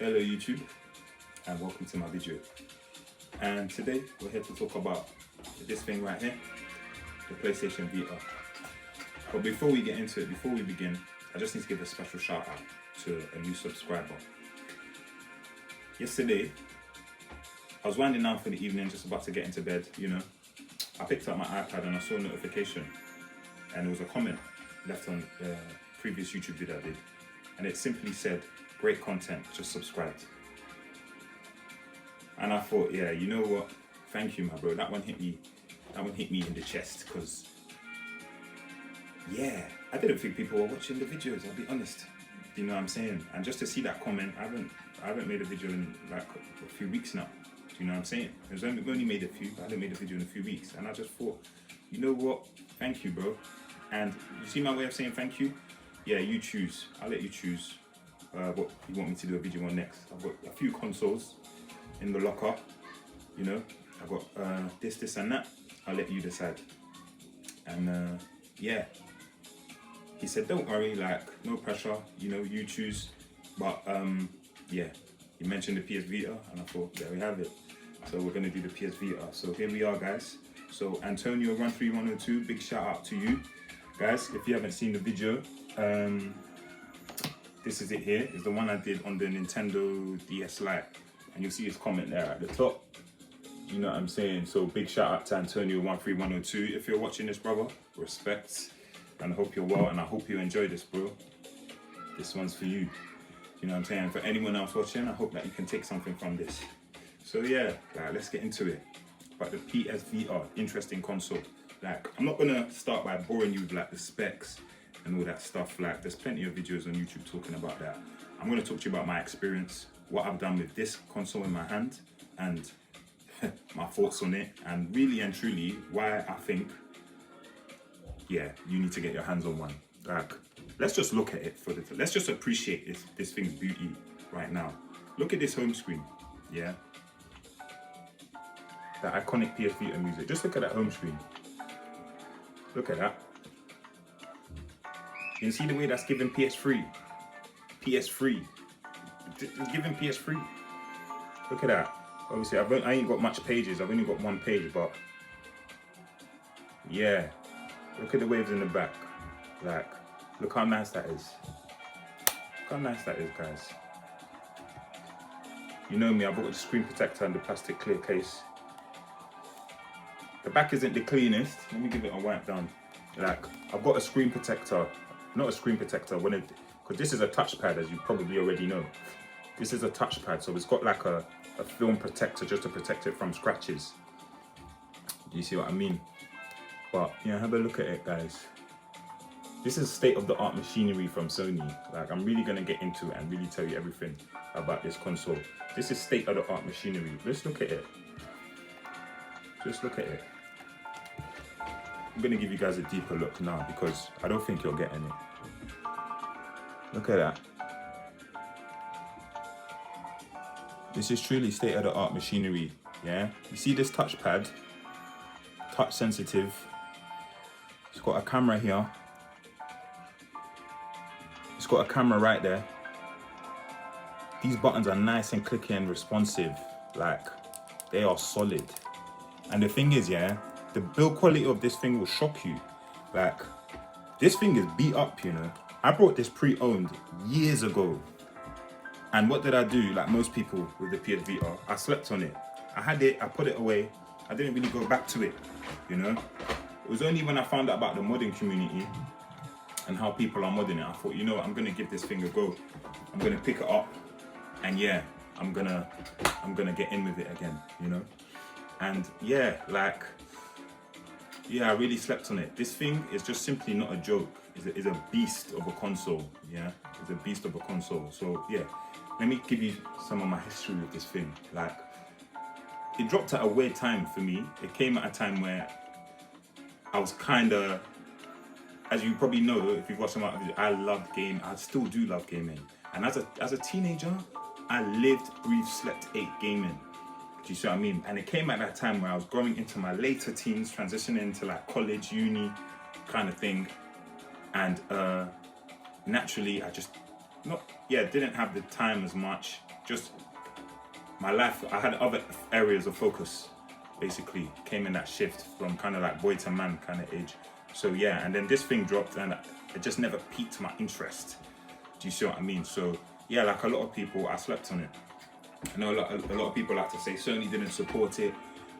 Hello YouTube, and welcome to my video. And today we're here to talk about this thing right here, the PlayStation Vita. But before we get into it, before we begin, I just need to give a special shout out to a new subscriber. Yesterday, I was winding down for the evening, just about to get into bed, you know. I picked up my iPad and I saw a notification, and it was a comment left on the previous YouTube video I did. And it simply said, "Great content, just subscribed." And I thought, yeah, you know what? Thank you, my bro. That one hit me in the chest, because yeah, I didn't think people were watching the videos, I'll be honest. You know what I'm saying? And just to see that comment, I haven't made a video in like a few weeks now. Do you know what I'm saying? I've only made a few, but I hadn't made a video in a few weeks. And I just thought, you know what? Thank you, bro. And you see my way of saying thank you? Yeah, you choose. I'll let you choose what you want me to do a video on next. I've got a few consoles in the locker, you know. I've got this and that. I'll let you decide. And yeah, he said, don't worry, like, no pressure, you know, you choose. But yeah, he mentioned the PS Vita, and I thought, there we have it. So we're gonna do the PS Vita. So here we are, guys. So Antonio 13102, big shout out to you. Guys, if you haven't seen the video, this is it here. It's the one I did on the Nintendo DS Lite. And you'll see his comment there at the top. You know what I'm saying? So big shout out to Antonio 13102. If you're watching this, brother, respect. And I hope you're well, and I hope you enjoy this, bro. This one's for you. You know what I'm saying? For anyone else watching, I hope that you can take something from this. So yeah, like, let's get into it. But the PS Vita, interesting console. Like, I'm not gonna start by boring you with like the specs and all that stuff. Like, there's plenty of videos on YouTube talking about that. I'm gonna talk to you about my experience, what I've done with this console in my hand, and my thoughts on it, and really and truly why I think, yeah, you need to get your hands on one. Like, let's just look at it let's just appreciate this thing's beauty right now. Look at this home screen, yeah? The iconic PS Vita music. Just look at that home screen. Look at that. You can see the way that's giving PS3. PS3. It's giving PS3. Look at that. Obviously, I ain't got much pages. I've only got one page, but yeah. Look at the waves in the back. Like, look how nice that is. Look how nice that is, guys. You know me, I've got the screen protector and the plastic clear case. The back isn't the cleanest. Let me give it a wipe down. Like, I've got a screen protector. Not a screen protector, because this is a touchpad, as you probably already know. This is a touchpad, so it's got like a film protector just to protect it from scratches. Do you see what I mean? But yeah, have a look at it, guys. This is state-of-the-art machinery from Sony. Like, I'm really gonna get into it and really tell you everything about this console. This is state-of-the-art machinery. Let's look at it. Just look at it. I'm gonna give you guys a deeper look now, because I don't think you're getting it. Look at that. This is truly state-of-the-art machinery, yeah? You see this touchpad? Touch sensitive. It's got a camera here. It's got a camera right there. These buttons are nice and clicky and responsive. Like, they are solid. And the thing is, yeah, the build quality of this thing will shock you. Like, this thing is beat up, you know. I bought this pre-owned years ago. And what did I do? Like most people with the PS Vita, I slept on it. I had it, I put it away. I didn't really go back to it, you know. It was only when I found out about the modding community and how people are modding it, I thought, you know what, I'm gonna give this thing a go. I'm gonna pick it up, and yeah, I'm gonna get in with it again, you know. And yeah, like, yeah, I really slept on it. This thing is just simply not a joke. It's a beast of a console, yeah. It's a beast of a console. So yeah, let me give you some of my history with this thing. Like, it dropped at a weird time for me. It came at a time where I was kinda, as you probably know, if you've watched some of my videos, I loved gaming. I still do love gaming. And as a teenager, I lived, breathed, slept, ate gaming. Do you see what I mean? And it came at that time where I was growing into my later teens, transitioning into like college, uni kind of thing. And naturally, I just didn't have the time as much just my life, I had other areas of focus, basically, came in that shift from kind of like boy to man kind of age. So yeah, and then this thing dropped and it just never piqued my interest. Do you see what I mean? So yeah, like a lot of people, I slept on it. I know a lot of people like to say Sony didn't support it,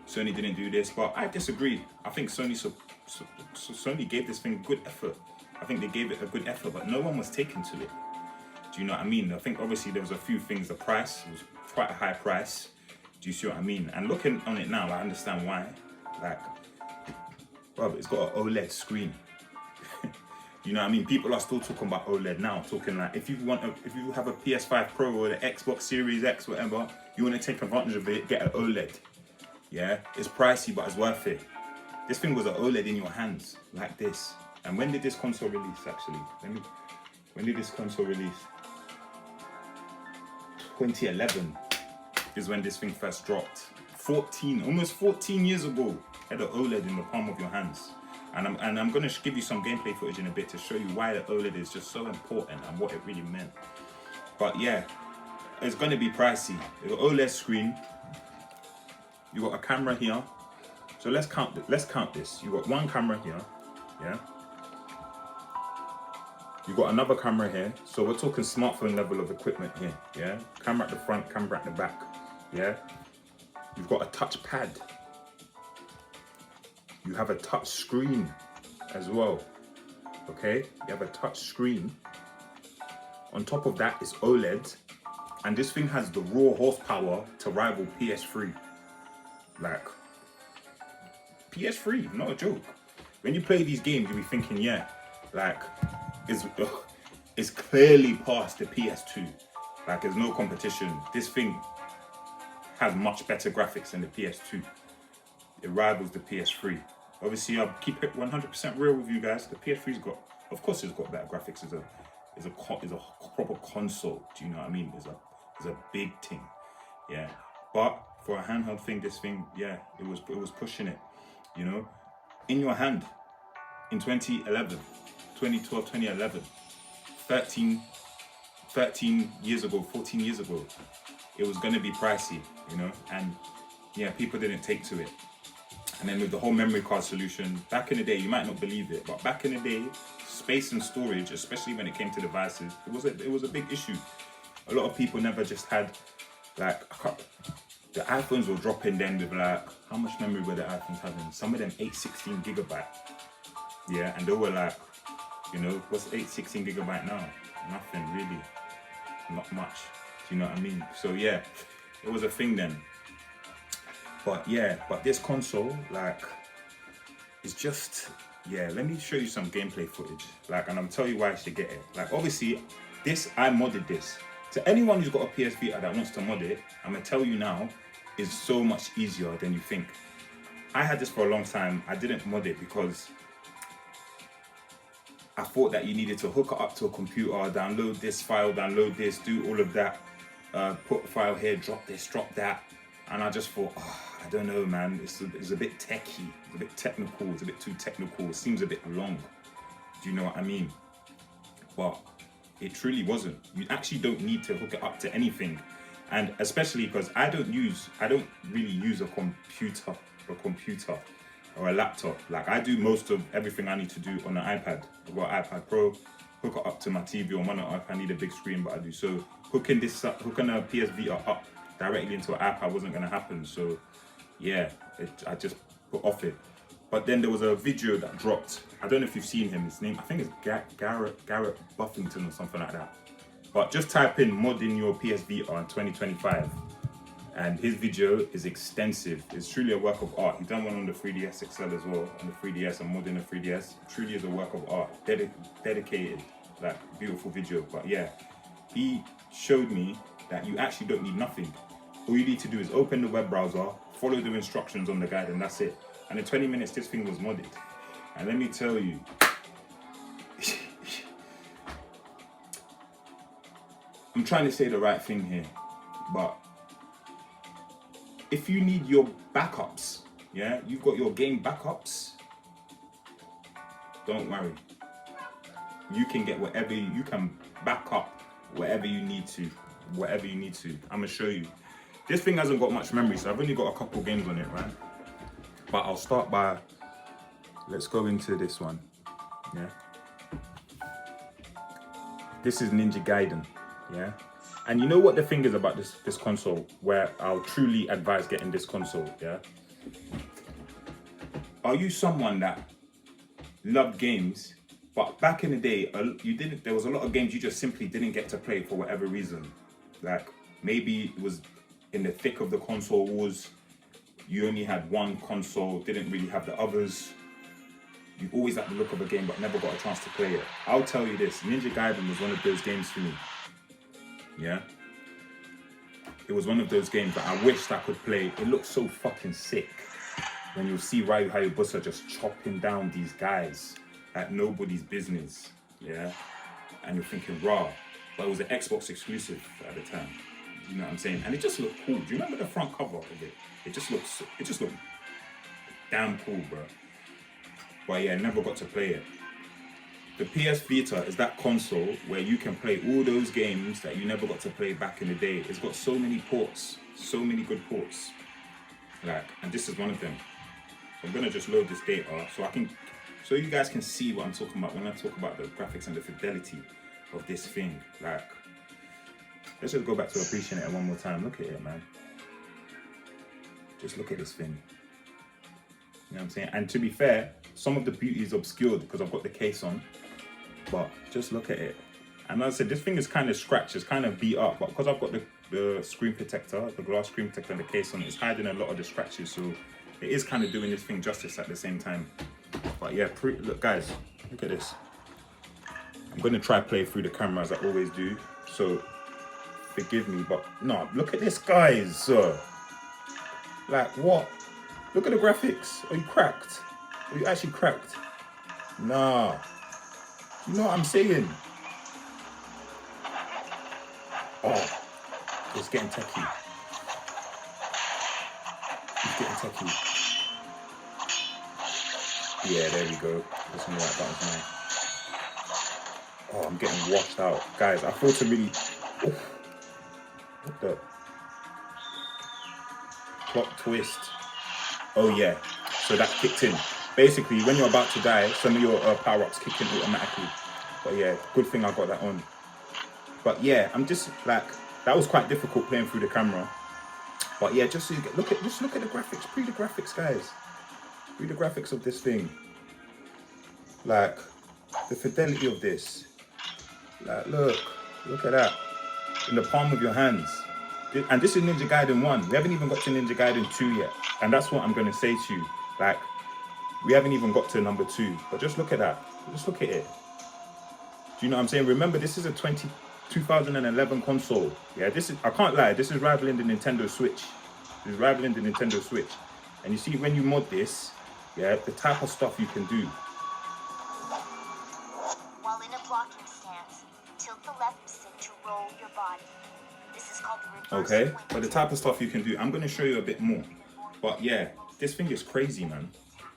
Sony didn't do this, but I disagree. I think Sony gave this thing good effort. I think they gave it a good effort, but no one was taken to it. Do you know what I mean? I think obviously there was a few things. The price was quite a high price. Do you see what I mean? And looking on it now, I understand why. Like, bro, it's got an OLED screen. You know what I mean? People are still talking about OLED now, talking like if you have a PS5 Pro or the Xbox Series X, whatever, you want to take advantage of it, get an OLED. Yeah, it's pricey, but it's worth it. This thing was an OLED in your hands, like this. And when did this console release? Actually, when did this console release? 2011 is when this thing first dropped. Almost 14 years ago, had an OLED in the palm of your hands. And I'm going to give you some gameplay footage in a bit to show you why the OLED is just so important and what it really meant. But yeah, it's going to be pricey. It's an OLED screen. You got a camera here. So let's count this. You got one camera here, yeah. You got another camera here. So we're talking smartphone level of equipment here, yeah. Camera at the front, camera at the back, yeah. You've got a touch pad. You have a touch screen as well, okay? You have a touch screen. On top of that is OLED, and this thing has the raw horsepower to rival PS3. Like, PS3, not a joke. When you play these games, you'll be thinking, yeah, like, it's clearly past the PS2. Like, there's no competition. This thing has much better graphics than the PS2. It rivals the PS3. Obviously, I'll keep it 100% real with you guys. The PS3's got, of course, it's got better graphics. It's a proper console. Do you know what I mean? It's a big thing, yeah. But for a handheld thing, this thing, yeah, it was pushing it. You know, in your hand, in 2011, 2012, 2011, 13 years ago, 14 years ago, it was gonna be pricey, you know, and yeah, people didn't take to it. And then with the whole memory card solution, back in the day, you might not believe it, but back in the day, space and storage, especially when it came to devices, it was a big issue. A lot of people never just had, like, the iPhones were dropping then with like, how much memory were the iPhones having? Some of them 816 gigabyte. Yeah, and they were like, you know, what's 816 gigabyte now? Nothing really, not much. Do you know what I mean? So yeah, it was a thing then. But yeah, but this console, like, it's just, yeah, let me show you some gameplay footage. Like, and I'll tell you why I should get it. Like, obviously, I modded this. To anyone who's got a PS Vita that wants to mod it, I'm gonna tell you now, is so much easier than you think. I had this for a long time. I didn't mod it because I thought that you needed to hook it up to a computer, download this file, download this, do all of that, put a file here, drop this, drop that. And I just thought, oh, I don't know, man, it's a bit techie, it's a bit technical, it's a bit too technical, it seems a bit long. Do you know what I mean? But it truly wasn't. You actually don't need to hook it up to anything. And especially because I don't really use a computer or a laptop. Like, I do most of everything I need to do on an iPad. I've got an iPad Pro, hook it up to my TV or monitor if I need a big screen, but I do. So hooking a PS Vita up directly into an app wasn't going to happen. So yeah, I just put off it. But then there was a video that dropped. I don't know if you've seen him. His name, I think it's Garrett Buffington or something like that. But just type in modding your PS Vita in 2025. And his video is extensive. It's truly a work of art. He done one on the 3DS XL as well, on the 3DS and modding the 3DS. It truly is a work of art. Dedicated, like, beautiful video. But yeah, he showed me that you actually don't need nothing. All you need to do is open the web browser, follow the instructions on the guide, and that's it. And in 20 minutes, this thing was modded. And let me tell you, I'm trying to say the right thing here, but if you need your backups, yeah, you've got your game backups, don't worry. You can get you can back up whatever you need to whatever you need to. I'm gonna show you. This thing hasn't got much memory, so I've only got a couple games on it, right? But I'll start by, let's go into this one, yeah? This is Ninja Gaiden, yeah? And you know what the thing is about this console, where I'll truly advise getting this console, yeah? Are you someone that loved games, but back in the day, there was a lot of games you just simply didn't get to play for whatever reason. Like, maybe it was in the thick of the console wars, you only had one console, didn't really have the others. You always liked the look of a game, but never got a chance to play it. I'll tell you this, Ninja Gaiden was one of those games for me, yeah? It was one of those games that I wished I could play. It looked so fucking sick. When you see Ryu Hayabusa just chopping down these guys at nobody's business, yeah? And you're thinking, raw. But it was an Xbox exclusive at the time. You know what I'm saying? And it just looked cool. Do you remember the front cover of it? It just looked damn cool, bro. But yeah, never got to play it. The PS Vita is that console where you can play all those games that you never got to play back in the day. It's got so many ports, so many good ports. Like, and this is one of them. I'm gonna just load this data so you guys can see what I'm talking about when I talk about the graphics and the fidelity of this thing. Like, let's just go back to appreciating it one more time. Look at it, man. Just look at this thing. You know what I'm saying? And to be fair, some of the beauty is obscured because I've got the case on, but just look at it. And as I said, this thing is kind of scratched, it's kind of beat up, but because I've got the screen protector, the glass screen protector and the case on it, it's hiding a lot of the scratches, so it is kind of doing this thing justice at the same time. But yeah, look guys, look at this. I'm gonna try play through the camera as I always do, so forgive me, but no, look at this, guys. Like, what? Look at the graphics. Are you cracked? Are you actually cracked? Nah. You know what I'm saying? Oh, it's getting techie. It's getting techie. Yeah, there we go. There's some white buttons now. Oh, I'm getting washed out. Guys, I feel to really... Oof. What the... Plot twist. Oh yeah, so that kicked in. Basically, when you're about to die, some of your power-ups kick in automatically. But yeah, good thing I got that on. But yeah, I'm just like, that was quite difficult playing through the camera. But yeah, just so you get, look at the graphics, pre the graphics, guys. Pre the graphics of this thing. Like, the fidelity of this. Like, look at that. In the palm of your hands. And this is Ninja Gaiden 1. We haven't even got to Ninja Gaiden 2 yet. And that's what I'm going to say to you. Like, we haven't even got to number 2. But just look at that. Just look at it. Do you know what I'm saying? Remember, this is a 2011 console. Yeah, I can't lie, this is rivaling the Nintendo Switch. This is rivaling the Nintendo Switch. And you see, when you mod this, yeah, the type of stuff you can do. While in a blocking stance, tilt the left stick to roll your body. This is called the reverse. Okay, but the type of stuff you can do, I'm going to show you a bit more. But yeah, this thing is crazy, man.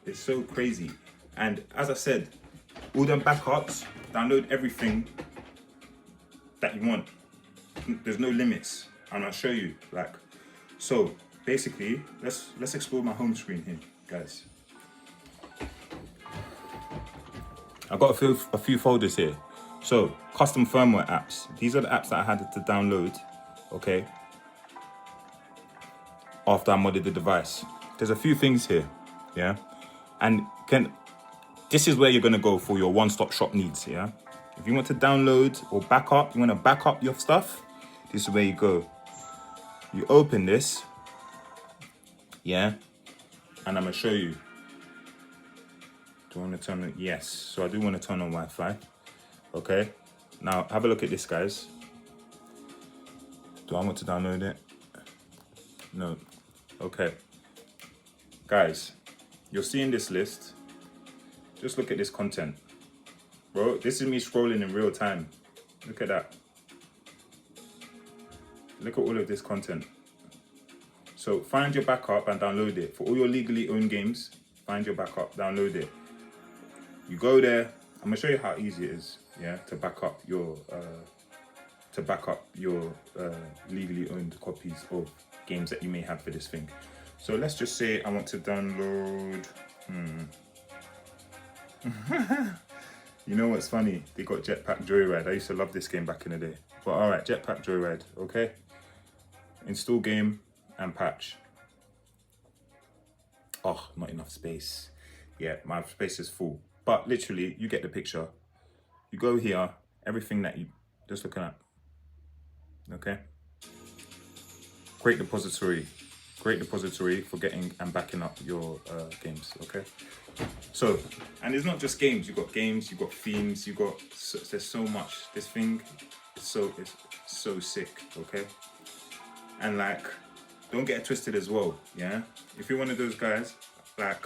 It's so crazy. And as I said, all them backups, download everything that you want. There's no limits, and I'll show you. Like, so basically, let's explore my home screen here, guys. I've got a few folders here. So custom firmware apps. These are the apps that I had to download. Okay. After I modded the device, there's a few things here, yeah, and this is where you're gonna go for your one-stop shop needs, yeah. If you want to download or backup, you want to back up your stuff, this is where you go. You open this, yeah, and I'm gonna show you. Do I want to turn it? Yes, so I do want to turn on Wi-Fi. Okay, now have a look at this, guys. Do I want to download it? No. Okay. Guys, you're seeing this list. Just look at this content. Bro, this is me scrolling in real time. Look at that. Look at all of this content. So find your backup and download it. For all your legally owned games, find your backup, download it. You go there. I'm gonna show you how easy it is, yeah, to back up your to back up your legally owned copies of games that you may have for this thing. So let's just say I want to download. You know what's funny? They got Jetpack Joyride. I used to love this game back in the day. But all right, Jetpack Joyride. Okay. Install game and patch. Oh, not enough space. Yeah, my space is full. But literally, you get the picture. You go here, everything that you just looking at. Okay. Great repository for getting and backing up your games. Okay. So, and it's not just games. You've got games, you've got themes, there's so much. This thing is so sick. Okay. And like, don't get it twisted as well. Yeah. If you're one of those guys, like,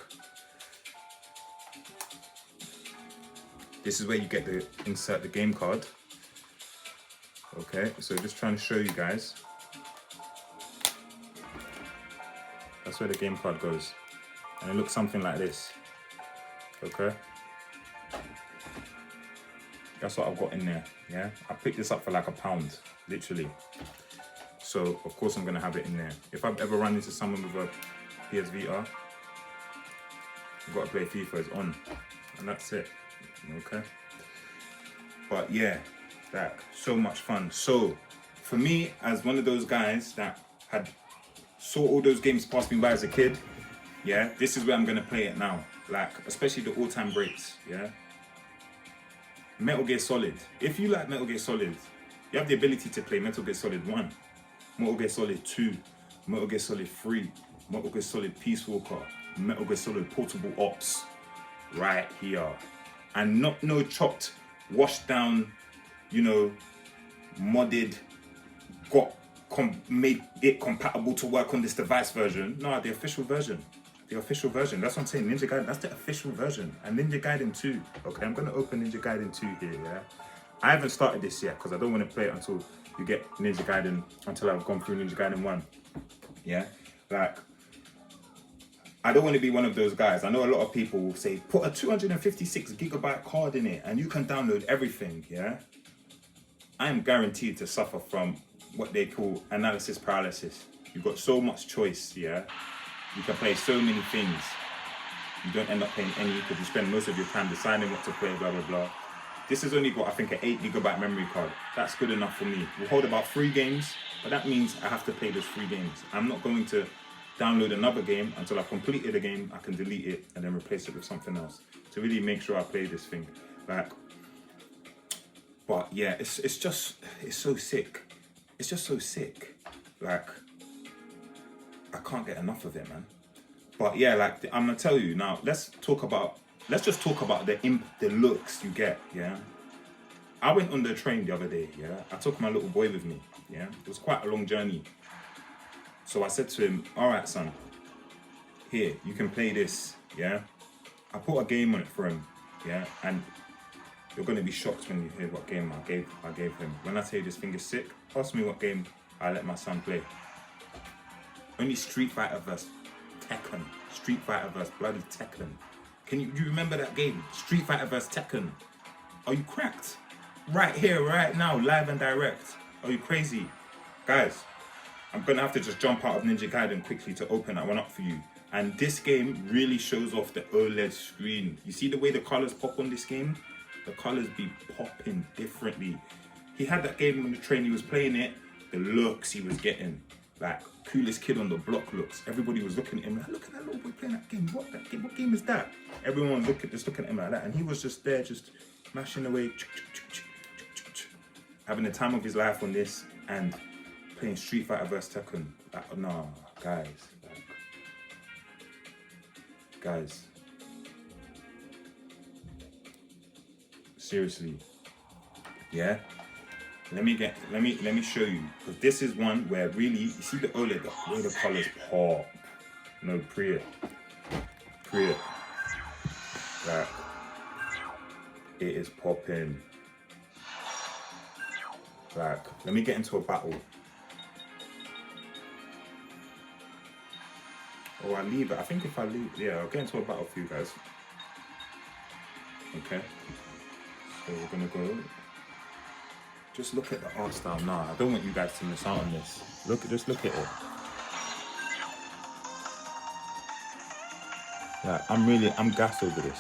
this is where you get to insert the game card. Okay, so just trying to show you guys. That's where the game card goes. And it looks something like this. Okay. That's what I've got in there, yeah? I picked this up for like £1, literally. So, of course I'm gonna have it in there. If I've ever run into someone with a PS Vita, I've got to play FIFA, it's on. And that's it, okay? But yeah, like, so much fun. So, for me, as one of those guys that had saw all those games pass me by as a kid, yeah, this is where I'm gonna play it now. Like, especially the all-time greats, yeah? Metal Gear Solid. If you like Metal Gear Solid, you have the ability to play Metal Gear Solid 1, Metal Gear Solid 2, Metal Gear Solid 3, Metal Gear Solid Peace Walker, Metal Gear Solid Portable Ops, right here. And not no chopped, washed down, you know, modded, made it compatible to work on this device version. No, the official version. The official version. That's what I'm saying. Ninja Gaiden, that's the official version. And Ninja Gaiden 2. Okay, I'm gonna open Ninja Gaiden 2 here, yeah? I haven't started this yet because I don't want to play it until you get Ninja Gaiden, until I've gone through Ninja Gaiden 1. Yeah? Like, I don't want to be one of those guys. I know a lot of people will say, put a 256 gigabyte card in it and you can download everything, yeah? I am guaranteed to suffer from what they call analysis paralysis. You've got so much choice, yeah? You can play so many things. You don't end up playing any because you spend most of your time deciding what to play, blah, blah, blah. This has only got, I think, an 8 gigabyte memory card. That's good enough for me. We'll hold about 3 games, but that means I have to play those 3 games. I'm not going to download another game until I've completed a game. I can delete it and then replace it with something else to really make sure I play this thing. Like, but yeah, it's so sick. It's just so sick. Like, I can't get enough of it, man. But yeah, like, I'm gonna tell you now. Let's just talk about the looks you get. Yeah. I went on the train the other day. Yeah. I took my little boy with me. Yeah. It was quite a long journey. So I said to him, "All right, son. Here, you can play this. Yeah." I put a game on it for him. Yeah. And you're gonna be shocked when you hear what game I gave him. When I tell you this thing is sick, ask me what game I let my son play. Only Street Fighter vs. Tekken. Street Fighter vs. bloody Tekken. Do you remember that game? Street Fighter vs. Tekken. Are you cracked? Right here, right now, live and direct. Are you crazy? Guys, I'm gonna have to just jump out of Ninja Gaiden quickly to open that one up for you. And this game really shows off the OLED screen. You see the way the colors pop on this game? The colors be popping differently. He had that game on the train, he was playing it, the looks he was getting. Like, coolest kid on the block looks. Everybody was looking at him like, look at that little boy playing that game. What game is that? Everyone was just looking at him like that. And he was just there, just mashing away, having the time of his life on this and playing Street Fighter vs. Tekken. Like, nah, guys. Like, guys. Seriously. Yeah? Let me show you, because this is one where really, you see the OLED, the way the colors pop. No, pre-it. Like, it is popping. Like, let me get into a battle. Oh, I leave it. I think if I leave, yeah, I'll get into a battle for you guys. Okay. So we're gonna go. Just look at the art style now. I don't want you guys to miss out on this. Just look at it. Like, I'm gassed over this.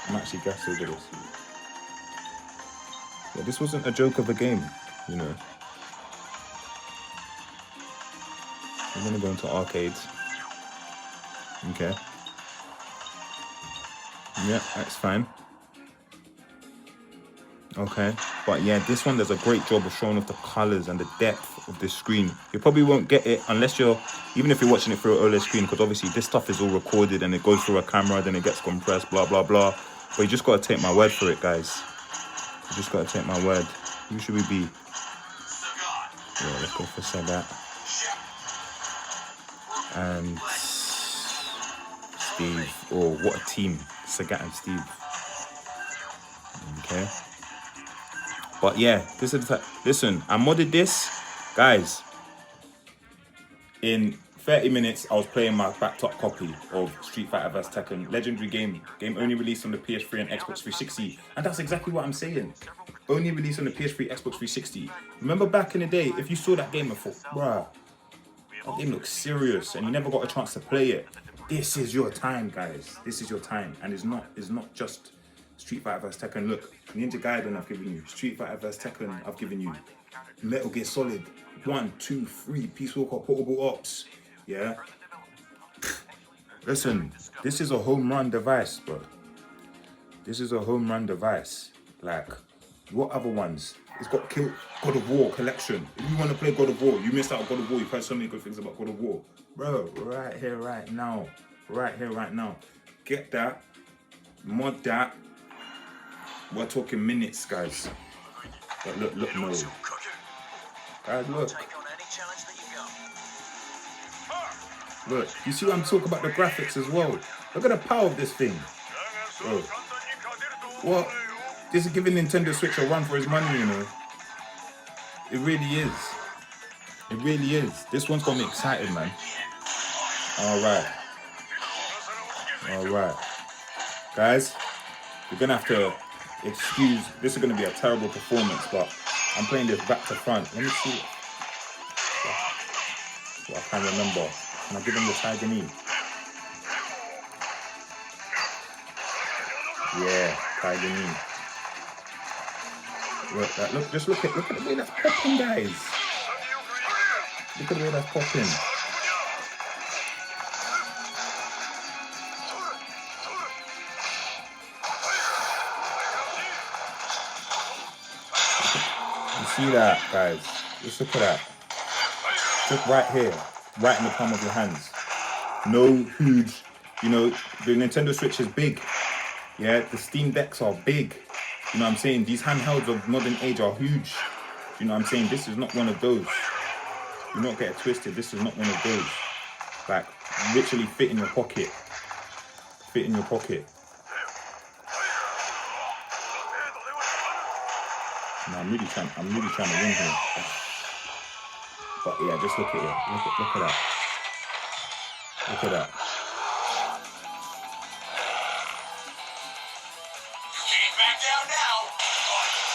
I'm actually gassed over this. Yeah, this wasn't a joke of a game, you know. I'm gonna go into arcades. Okay. Yeah, that's fine. Okay, but yeah, this one does a great job of showing off the colors and the depth of this screen. You probably won't get it unless even if you're watching it through an OLED screen, because obviously this stuff is all recorded and it goes through a camera, then it gets compressed, blah, blah, blah. But you just gotta take my word for it, guys. You just gotta take my word. Who should we be? Yeah, let's go for Sagat. And Steve. Oh, what a team. Sagat and Steve. Okay. But yeah, this is listen, I modded this, guys. In 30 minutes, I was playing my backed-up copy of Street Fighter vs Tekken, legendary game only released on the PS3 and Xbox 360, and that's exactly what I'm saying. Only released on the PS3, Xbox 360. Remember back in the day, if you saw that game and thought, bruh, that game looks serious, and you never got a chance to play it. This is your time, guys. This is your time, and it's not just Street Fighter vs Tekken. Look, Ninja Gaiden I've given you. Street Fighter vs Tekken I've given you. Metal Gear Solid 1, 2, 3, Peace Walker, Portable Ops. Yeah. Listen, this is a home run device, bro. This is a home run device. Like, what other ones? It's got God of War collection. If you want to play God of War, you missed out on God of War. You've heard so many good things about God of War. Bro, right here, right now. Right here, right now. Get that. Mod that. We're talking minutes, guys. But look, no. Guys, look. Look, you see what I'm talking about the graphics as well. Look at the power of this thing. Bro. What? This is giving Nintendo Switch a run for his money, you know. It really is. It really is. This one's got me excited, man. Alright. Alright. Guys, you're gonna have to excuse, this is gonna be a terrible performance, but I'm playing this back to front. Let me see what I can remember. Can I give him the Tiger knee? Yeah, Tiger knee. Look, just look at the way that's popping, guys. Look at the way that's popping. You see that, guys? Just look at that. Just right here, right in the palm of your hands. No huge, you know, the Nintendo Switch is big. Yeah, the Steam Decks are big. You know what I'm saying? These handhelds of modern age are huge. You know what I'm saying? This is not one of those. Do not get it twisted. This is not one of those. Like, literally fit in your pocket. Fit in your pocket. No, I'm really trying to win here. But yeah, just look at it. Look at that. Look at that.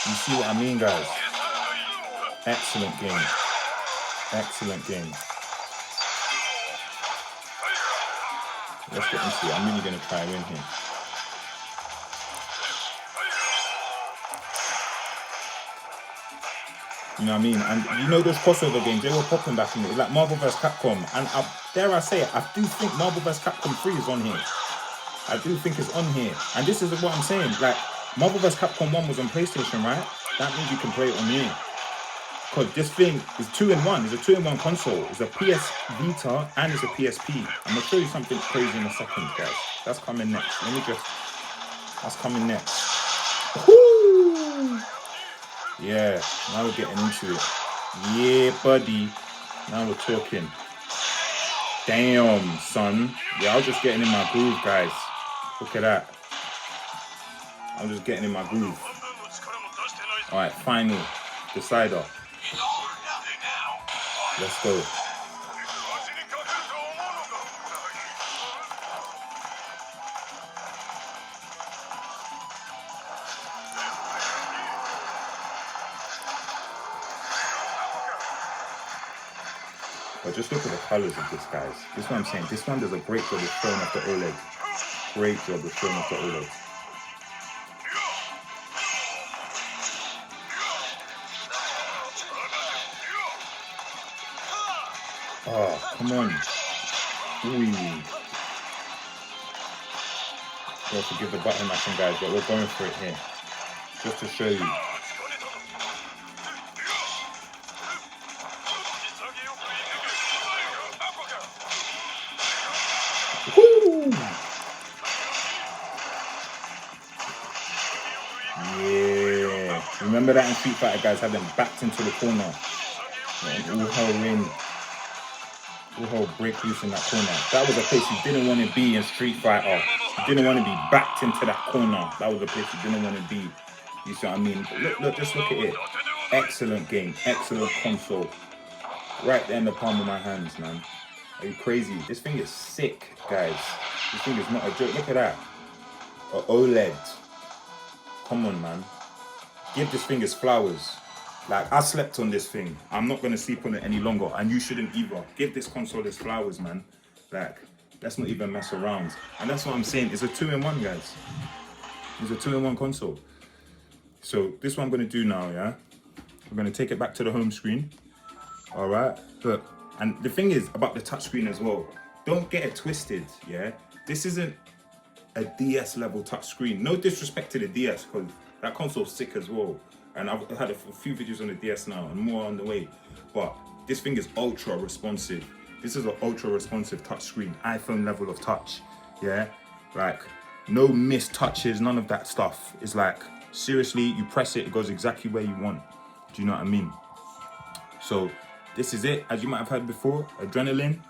You see what I mean, guys? Excellent game. Excellent game. Let's get into it. I'm really going to try and win here. You know what I mean? And you know those crossover games, they were popping back in it. Like Marvel vs. Capcom. And dare I say it, I do think Marvel vs. Capcom 3 is on here. I do think it's on here. And this is what I'm saying. Like, Marvel vs. Capcom 1 was on PlayStation, right? That means you can play it on here. Because this thing is 2-in-1. It's a 2-in-1 console. It's a PS Vita and it's a PSP. I'm going to show you something crazy in a second, guys. That's coming next. That's coming next. Woo! Yeah, now we're getting into it. Yeah, buddy. Now we're talking. Damn, son. Yeah, I was just getting in my groove, guys. Look at that. I'm just getting in my groove. Alright, final decider. Let's go. But just look at the colors of this, guys. This is what I'm saying. This one does a great job of showing off the OLED. Great job of showing off the OLED. Oh, come on. Ooh. Well, forgive the button mashing, guys, but we're going for it here. Just to show you. Woo! Yeah. Remember that in Street Fighter, guys, had them backed into the corner. All hell ring. All hell break loose in that corner. That was a place you didn't want to be in Street Fighter. You didn't want to be backed into that corner. That was a place you didn't want to be. You see what I mean? Look, just look at it. Excellent game. Excellent console. Right there in the palm of my hands, man. Are you crazy? This thing is sick, guys. This thing is not a joke. Look at that. A OLED. Come on, man. Give this thing its flowers. Like, I slept on this thing. I'm not going to sleep on it any longer. And you shouldn't either. Give this console its flowers, man. Like, let's not even mess around. And that's what I'm saying. It's a 2-in-1, guys. It's a 2-in-1 console. So, this is what I'm going to do now, yeah? I'm going to take it back to the home screen. All right? Look. And the thing is about the touchscreen as well. Don't get it twisted, yeah? This isn't a DS level touchscreen. No disrespect to the DS, because that console's sick as well. And I've had a few videos on the DS now and more on the way. But this thing is ultra responsive. This is an ultra responsive touchscreen, iPhone level of touch, yeah? Like, no missed touches, none of that stuff. It's like, seriously, you press it, it goes exactly where you want. Do you know what I mean? So, this is it, as you might have heard before, adrenaline.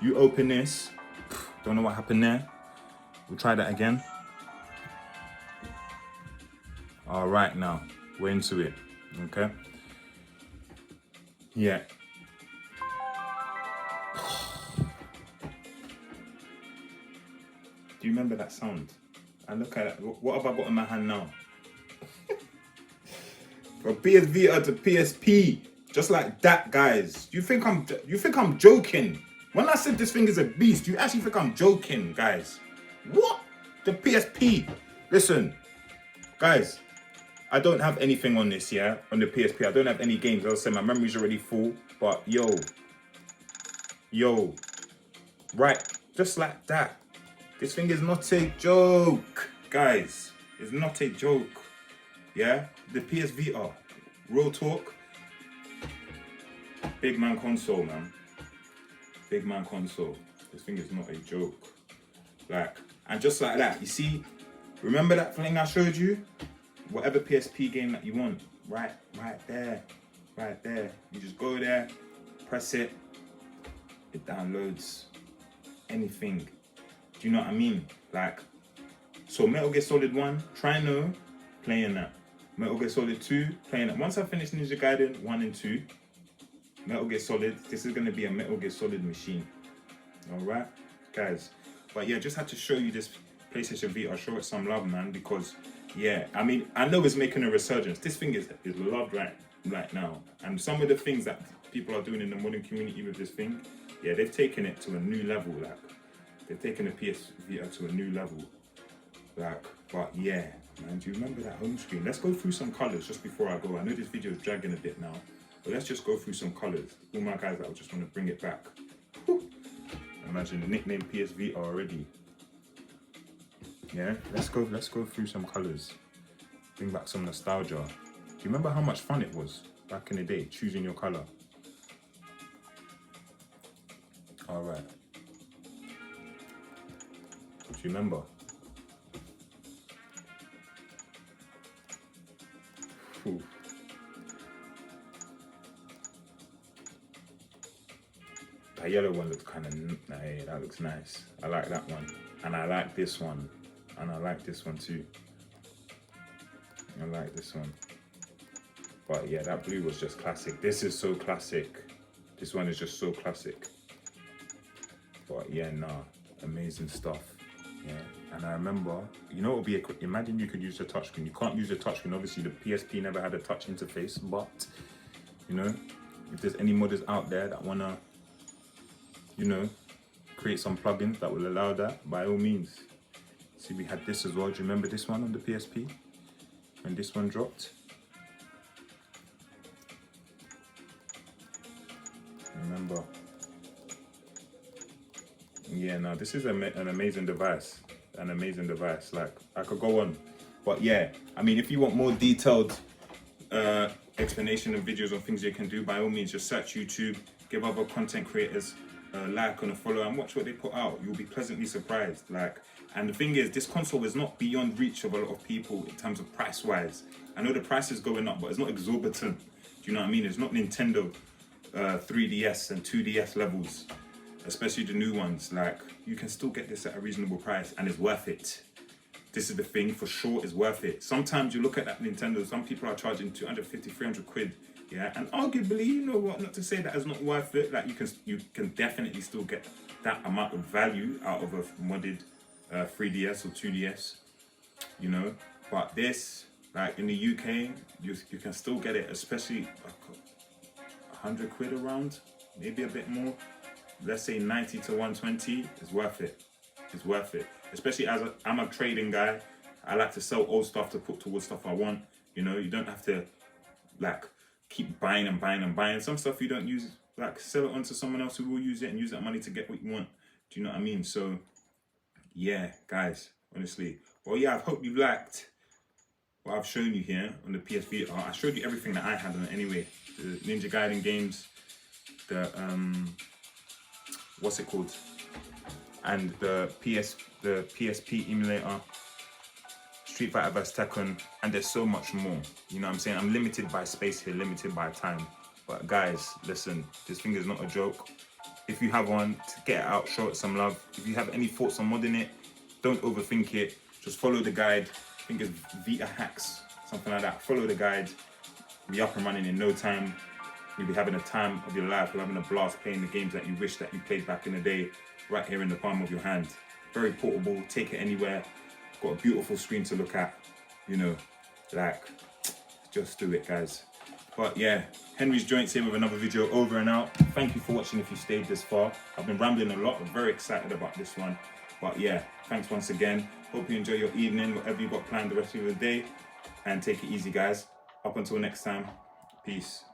You open this, don't know what happened there. We'll try that again. All right, now, we're into it, okay? Yeah. Do you remember that sound? And look at it, what have I got in my hand now? From PS Vita to PSP. Just like that, guys. You think I'm joking? When I said this thing is a beast, you actually think I'm joking, guys? What? The PSP. Listen, guys, I don't have anything on this, yeah? On the PSP, I don't have any games. As I said, my memory's already full. But yo, right, just like that. This thing is not a joke, guys. It's not a joke. Yeah? The PS Vita. Real talk. Big man console, man. Big man console. This thing is not a joke. Like, and just like that, you see, remember that thing I showed you? Whatever PSP game that you want, right there. You just go there, press it, it downloads anything. Do you know what I mean? Like, so Metal Gear Solid 1, Trino, playing that. Metal Gear Solid 2, playing that. Once I finish Ninja Gaiden 1 and 2, Metal Gear Solid, this is going to be a Metal Gear Solid machine. Alright, guys. But yeah, just had to show you this PlayStation Vita, show it some love, man, because, yeah, I mean, I know it's making a resurgence. This thing is loved right now. And some of the things that people are doing in the modern community with this thing, yeah, they've taken it to a new level, like, they've taken the PS Vita to a new level. Like, but yeah, man, do you remember that home screen? Let's go through some colors just before I go. I know this video is dragging a bit now, but let's just go through some colors. All my guys that just want to bring it back. Whew. Imagine the nickname PS Vita already. Yeah, let's go through some colors. Bring back some nostalgia. Do you remember how much fun it was back in the day, choosing your color? All right. Do you remember? Ooh. That yellow one looks kind of, hey, that looks nice. I like that one. And I like this one. And I like this one too. I like this one. But yeah, that blue was just classic. This is so classic. This one is just so classic. But yeah, nah, amazing stuff. Yeah, and I remember, you know, it would be imagine you could use the touchscreen. You can't use the touchscreen. Obviously, the PSP never had a touch interface. But you know, if there's any modders out there that wanna you know, create some plugins that will allow that, by all means. See, we had this as well. Do you remember this one on the PSP? When this one dropped? Remember? Yeah, no, this is an amazing device. An amazing device. Like, I could go on. But yeah, I mean, if you want more detailed explanation and videos on things you can do, by all means, just search YouTube, give other content creators a like and a follow and watch what they put out. You'll be pleasantly surprised. Like, and the thing is, this console is not beyond reach of a lot of people in terms of price wise. I know the price is going up, but it's not exorbitant. Do you know what I mean? It's not Nintendo 3DS and 2DS levels, especially the new ones. Like, you can still get this at a reasonable price and it's worth it. This is the thing, for sure, it's worth it. Sometimes you look at that Nintendo, some people are charging 250, 300 quid, yeah? And arguably, you know what, not to say that it's not worth it, like you can definitely still get that amount of value out of a modded 3DS or 2DS, you know? But this, like in the UK, you can still get it, especially like 100 quid around, maybe a bit more. Let's say 90 to 120 is worth it. It's worth it. Especially as I'm a trading guy, I like to sell old stuff to put towards stuff I want. You know, you don't have to like keep buying and buying and buying. Some stuff you don't use, like sell it on to someone else who will use it and use that money to get what you want. Do you know what I mean? So yeah, guys, honestly. Well, yeah, I hope you liked what I've shown you here on the PS Vita. I showed you everything that I had on it anyway. The Ninja Gaiden games, the what's it called? And the PSP emulator, Street Fighter vs Tekken, and there's so much more. You know what I'm saying? I'm limited by space here, limited by time. But guys, listen, this thing is not a joke. If you have one, get it out, show it some love. If you have any thoughts on modding it, don't overthink it. Just follow the guide. I think it's Vita Hacks, something like that. Follow the guide. Be up and running in no time. You'll be having a time of your life. You're having a blast playing the games that you wish that you played back in the day, right here in the palm of your hand. Very portable, take it anywhere. Got a beautiful screen to look at, you know, like, just do it, guys. But yeah, Henry's Joints here with another video, over and out. Thank you for watching if you stayed this far. I've been rambling a lot, I'm very excited about this one. But yeah, thanks once again. Hope you enjoy your evening, whatever you got planned the rest of the day. And take it easy, guys. Up until next time, peace.